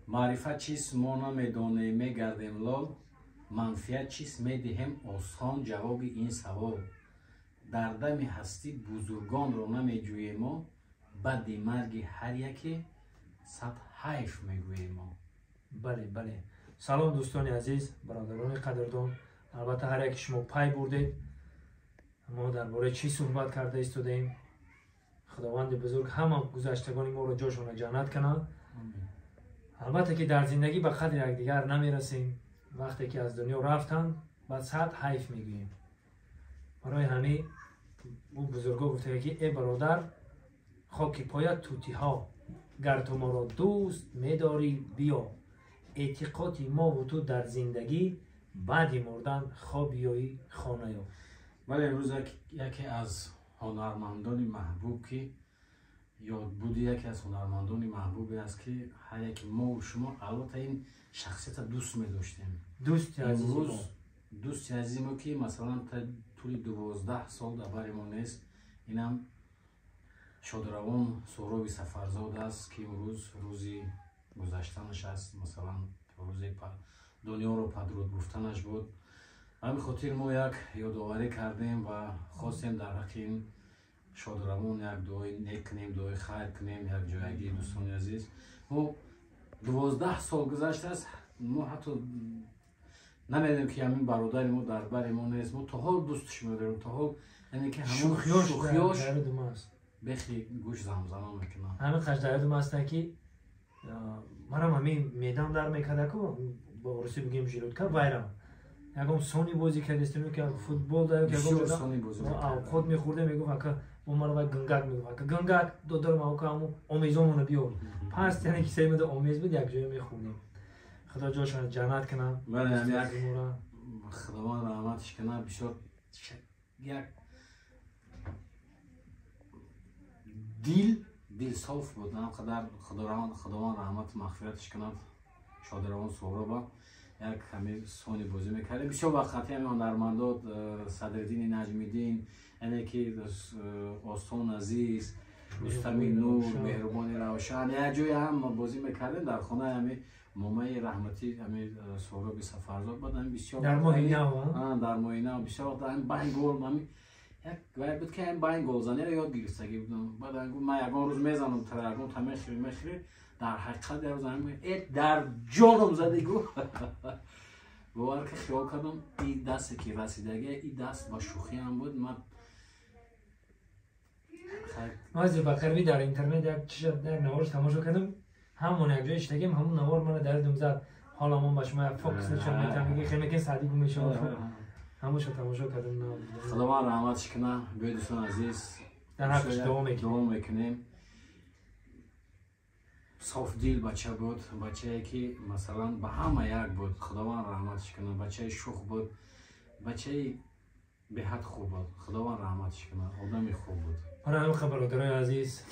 معرفت چیست ما نمیدانیم میگردیم لال منفیت چیست میدهیم آسان جواب این سوال در دم هستی بزرگان رو نمیجوییم ما بعد مرگ هر یکی صد حیف میگوییم ما. بله سلام دوستان عزیز برادران قدردان. البته هر یک شما پای بردید ما درباره چی صحبت کرده ایستادیم. خداوند بزرگ همه گذشتگان ما رو جاشون جنت کنه. البته که در زندگی به قدر یکدیگر نمیرسیم. وقتی که از دنیا رفتن بعد صد حیف میگوییم. برای همین اون بزرگا گفته که ای برادر خاک پایت توتی ها گر تو ما را دوست میداری بیا اعتقادی ما و تو در زندگی بعد مردن خواب بیایی خانه یا. ولی امروز یکی از هنرمندان محبوب که یاد بودی یکی از هنرمندان محبوبی است که هر یک ما و شما البته این شخصیت دوست می داشتیم. دوست عزیز ما که مثلا تا طول 12 سال در بر ما نیست. اینم شادروان سهراب سفرزاد است که امروز روزی گذشتنش است. مثلا روزی دنیا رو پدرود گفتنش بود. همین خاطر ما یک یادآوری کردیم و خواستیم در حق این شادروان یک دعای نیک کنیم، دعای خیر کنیم. یک جایگی دوستان عزیز ما 12 سال گذشته است. ما حتی نمیدونیم که همین برادر ما در بر ما نیست. ما تا حال دوستش می‌داریم. تا حال یعنی که همون شوخیاش بخی گوش زمزمه میکنه. همین خشدار دوم است که مرا همین میدان در میکرده که با روسی بگیم ژیروتکا وایرام یکم سونی بازی کردیم که فوتبال داره که سونی بازی خود میخورده میگفت که اون مرا با گنگاک میگفت که گنگاک دو ما که همون امیزمون بیار پس یعنی که سه مده امیز بود یک جای میخونیم. خدا جاشون جنت کنه. بله خداوند رحمتش کنه. بسیار یک دل صاف بود. نه قدر خداوند رحمت مغفرتش کنه. شادروان سهراب یک کمی سونی بازی میکرد. بسیار وقتی همین هنرمندان صدرالدین نجمیدین یعنی که آستان عزیز رستمی نور مهربانی روشن یک جای هم بازی میکردیم در خانه همین مامای رحمتی همین سهراب سفرزاد بود. همین بسیار در ماهینه بسیار وقت همین بین گل همین یک وقت بود که همین بین گل زنی رو یاد گرفتگی بودم. بعد من یکان روز میزنم ترگم تا میخری در حقیقت در روز همین در جانم زده گو باور که خیال کردم این دستی که رسیدگی این دست با شوخی هم بود. ما از بکروی در اینترنت یک چیز در نوارش تماشا کردم. همون یک جای اشتگیم همون نوار من در دم زد. حالا من با شما یک فوکس نشون میدم میگه خیلی که صدیق میشه همونش تماشا کردم. خداوند رحمتش کنه. به دوستان عزیز در حقش دوام میکنیم. صاف دل بچه بود. بچه‌ای که مثلا به همه یک بود. خداوند رحمتش کنه. بچه شوخ بود. بچه به حد خوب بود. خداوند رحمتش کنه. آدمی خوب بود. برای همه برادرای عزیز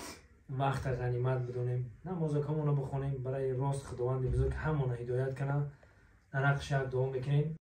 وقت غنیمت بدونیم. نمازکمون رو بخونیم برای راست خداوند بزرگ همون هدایت کنه. در حقش دعا میکنیم.